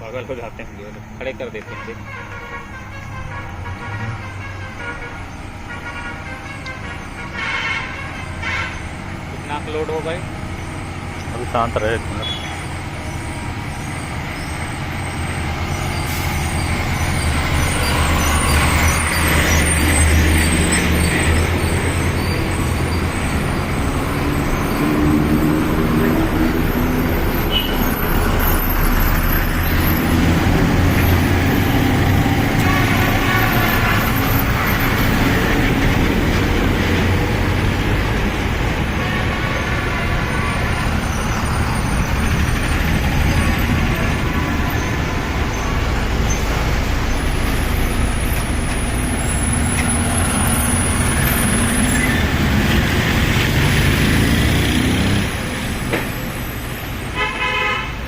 पागल हो जाते हैं, जो खड़े कर देते हैं। कितना लोड हो भाई? अभी शांत रहे।